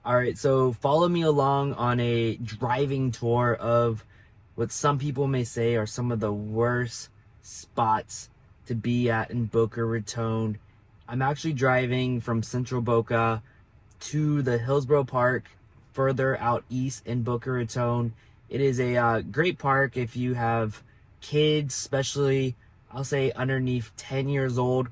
All right, so follow me along on a driving tour of what some people may say are some of the worst spots to be at in Boca Raton. I'm actually driving from Central Boca to the Hillsboro Park further out east in Boca Raton. It is a great park if you have kids, especially I'll say underneath 10 years old.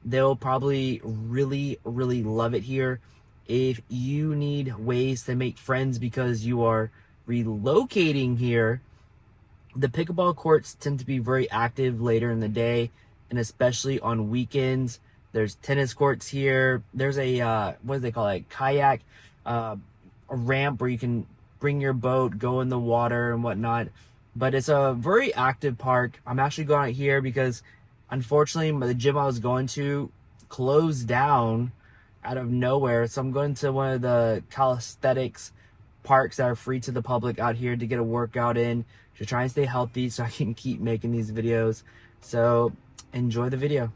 They'll probably really love it here. If you need ways to make friends because you are relocating here, the pickleball courts tend to be very active later in the day and especially on weekends. There's tennis courts here. There's a what do they call it, kayak, uh, a ramp where you can bring your boat, go in the water and whatnot. But it's a very active park. I'm actually going out here because unfortunately the gym I was going to closed down out of nowhere, so I'm going to one of the calisthenics parks that are free to the public out here to get a workout in, to try and stay healthy so I can keep making these videos. So enjoy the video.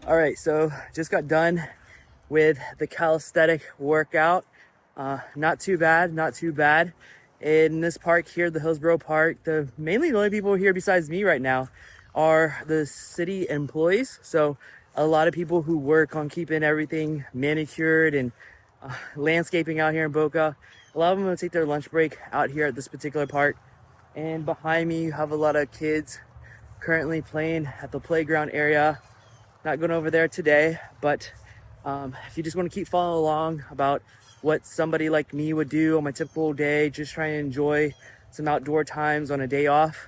All right, so just got done with the calisthenic workout. Not too bad, not too bad. In this park here, the Hillsboro Park, mainly the only people here besides me right now are the city employees. So a lot of people who work on keeping everything manicured and landscaping out here in Boca. A lot of them will take their lunch break out here at this particular park. And behind me, you have a lot of kids currently playing at the playground area. Not going over there today, but if you just want to keep following along about what somebody like me would do on my typical day, just trying to enjoy some outdoor times on a day off,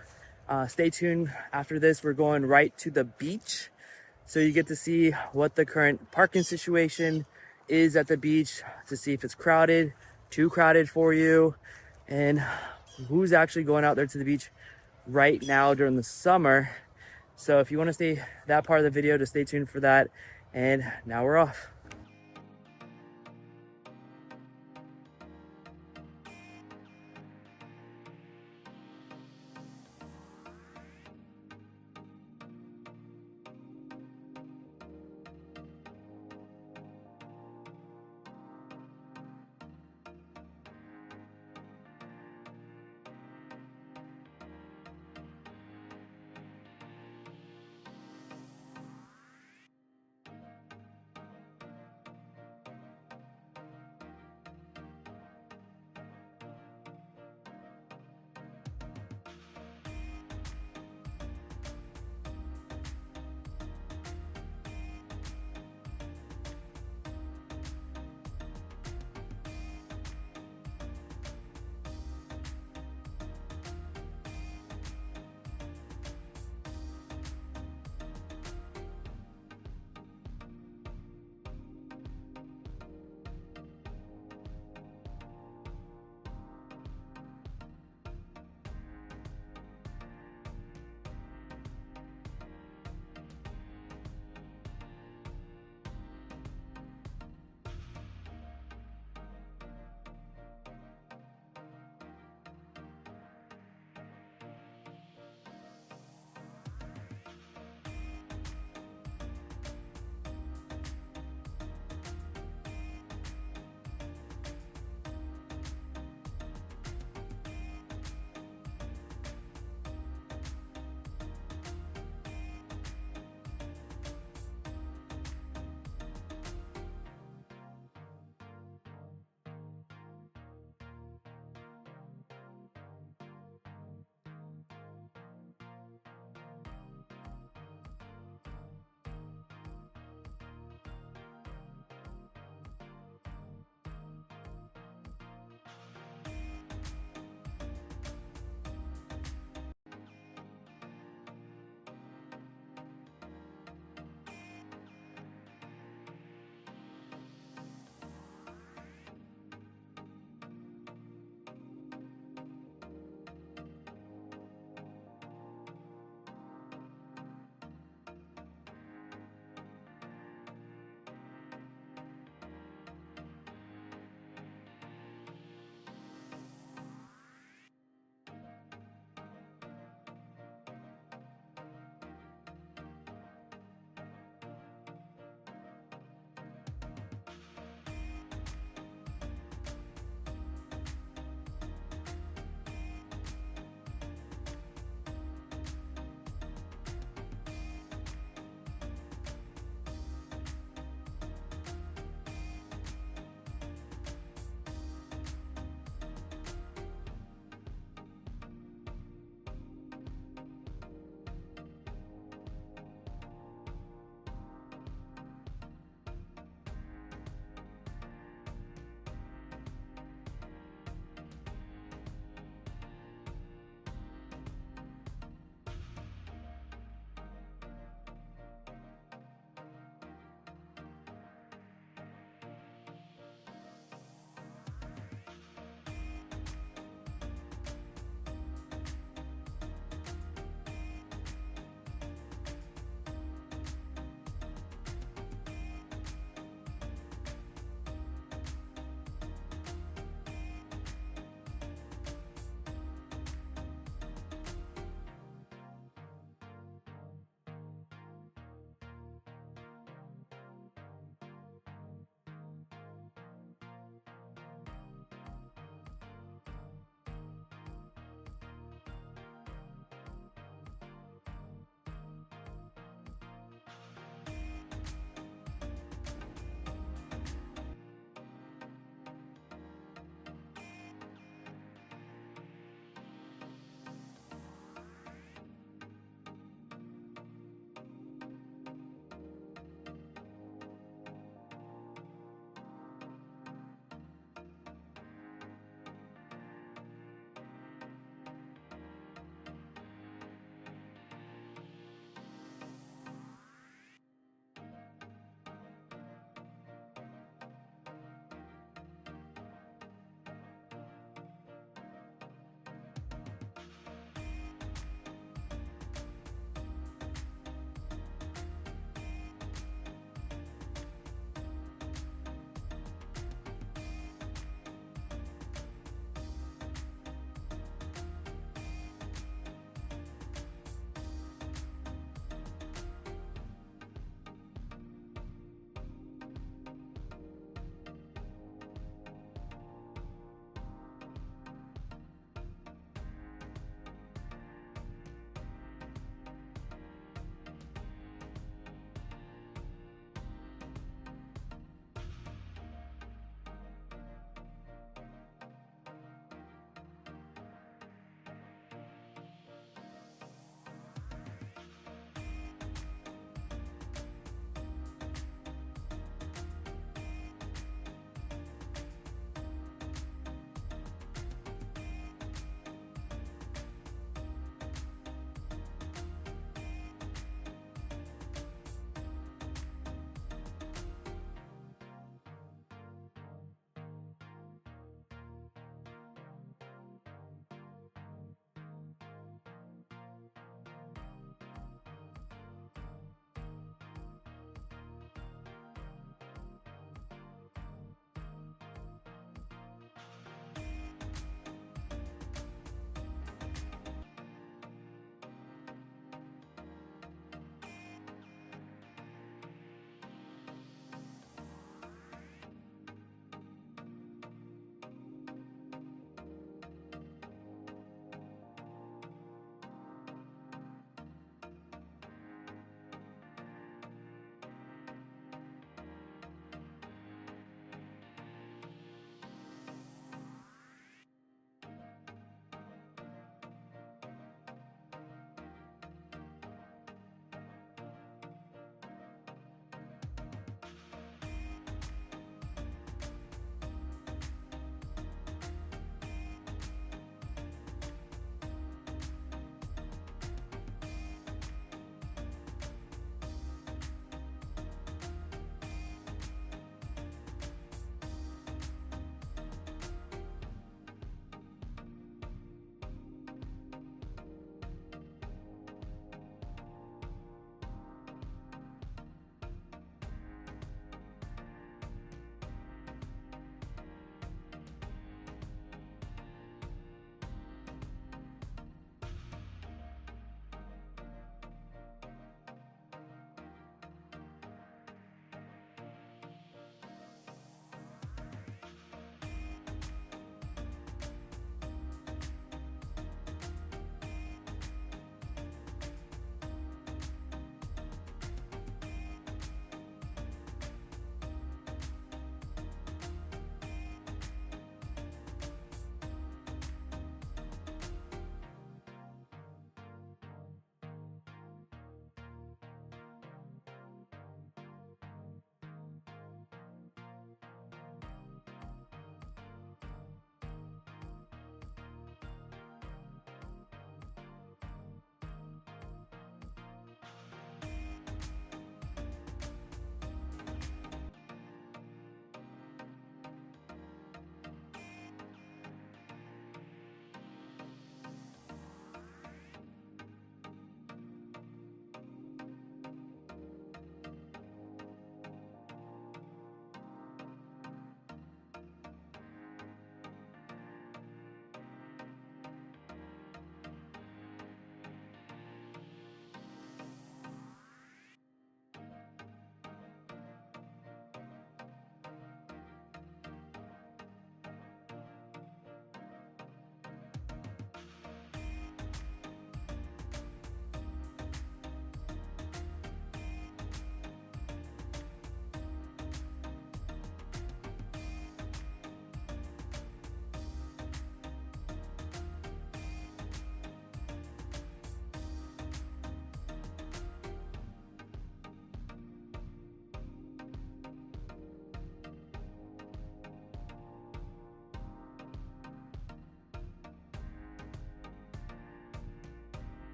stay tuned. After this, we're going right to the beach. So you get to see what the current parking situation is at the beach, to see if it's crowded, too crowded for you, and who's actually going out there to the beach right now during the summer. So if you want to see that part of the video, just stay tuned for that. And now we're off.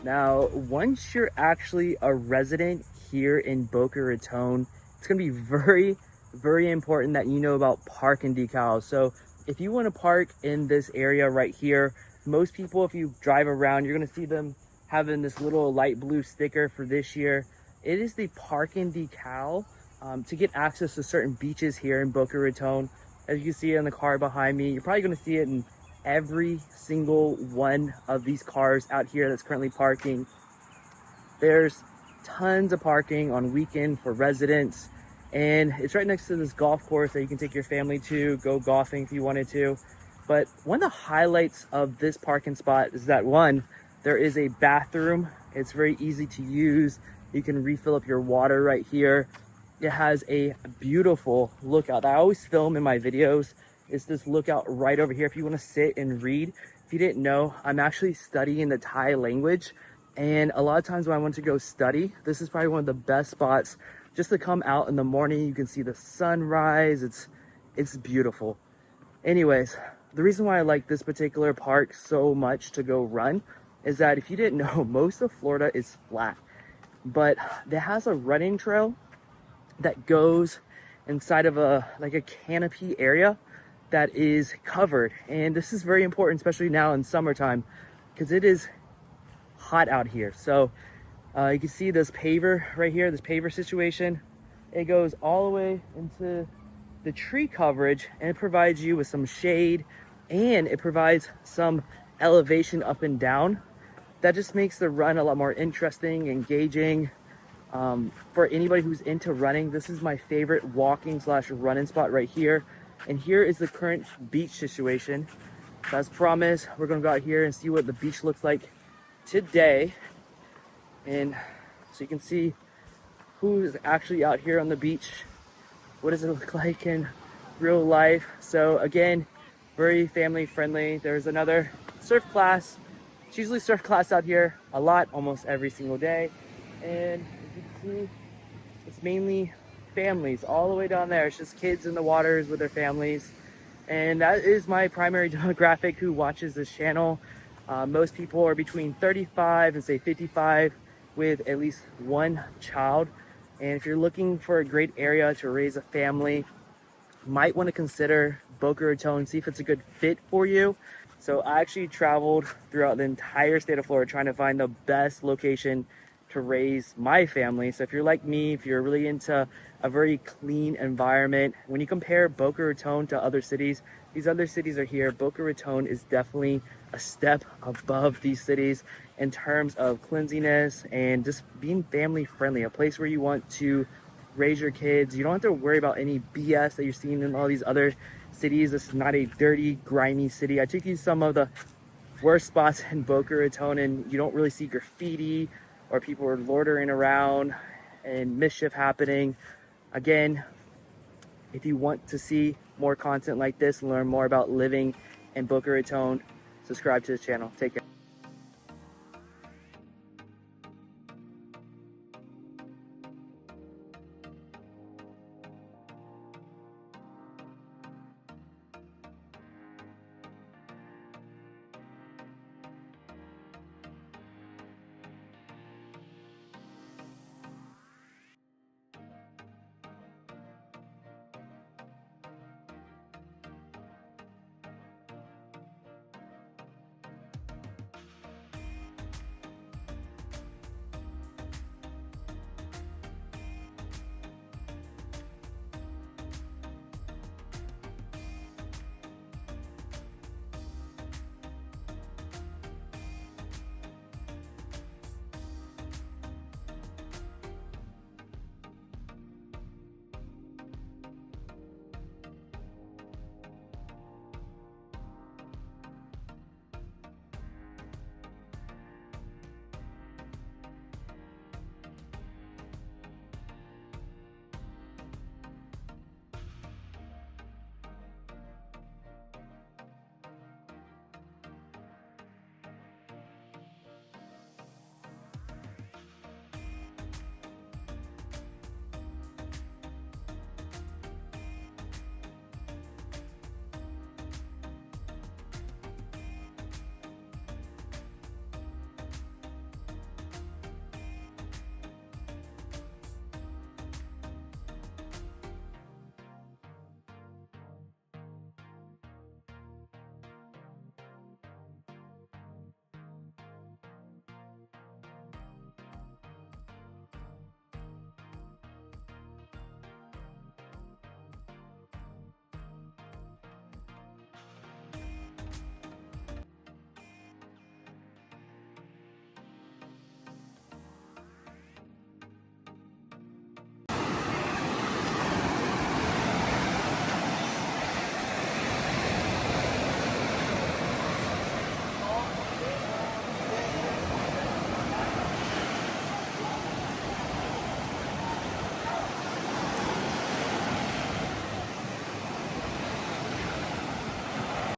Now, once you're actually a resident here in Boca Raton, it's gonna be very important that you know about parking decals. So if you wanna park in this area right here, most people, if you drive around, you're gonna see them having this little light blue sticker for this year. It is the parking decal to get access to certain beaches here in Boca Raton. As you can see in the car behind me, you're probably gonna see it in every single one of these cars out here that's currently parking. There's tons of parking on weekend for residents, and it's right next to this golf course that you can take your family to go golfing if you wanted to. But one of the highlights of this parking spot is that, one, there is a bathroom. It's very easy to use. You can refill up your water right here. It has a beautiful lookout that I always film in my videos. It's this lookout right over here if you want to sit and read. If you didn't know, I'm actually studying the Thai language, and a lot of times when I want to go study, this is probably one of the best spots just to come out in the morning. You can see the sunrise. It's beautiful. Anyways, the reason why I like this particular park so much to go run is that, if you didn't know, most of Florida is flat, but it has a running trail that goes inside of a canopy area that is covered. And this is very important, especially now in summertime, because it is hot out here. So you can see this paver right here, this paver situation. It goes all the way into the tree coverage, and it provides you with some shade, and it provides some elevation up and down. That just makes the run a lot more interesting, engaging. For anybody who's into running, this is my favorite walking / running spot right here. And here is the current beach situation. So as promised, we're gonna go out here and see what the beach looks like today. And so you can see who's actually out here on the beach. What does it look like in real life? So again, very family friendly. There's another surf class. It's usually surf class out here a lot, almost every single day. And you can see it's mainly families all the way down there. It's just kids in the waters with their families. And that is my primary demographic who watches this channel. Most people are between 35 and say 55 with at least one child. And if you're looking for a great area to raise a family, you might want to consider Boca Raton, see if it's a good fit for you. So I actually traveled throughout the entire state of Florida trying to find the best location to raise my family. So if you're like me, if you're really into a very clean environment, when you compare Boca Raton to other cities, these other cities are here. Boca Raton is definitely a step above these cities in terms of cleanliness and just being family friendly, a place where you want to raise your kids. You don't have to worry about any BS that you're seeing in all these other cities. This is not a dirty, grimy city. I took you to some of the worst spots in Boca Raton, and you don't really see graffiti or people are loitering around and mischief happening. Again, if you want to see more content like this and learn more about living in Boca Raton, subscribe to this channel. Take care.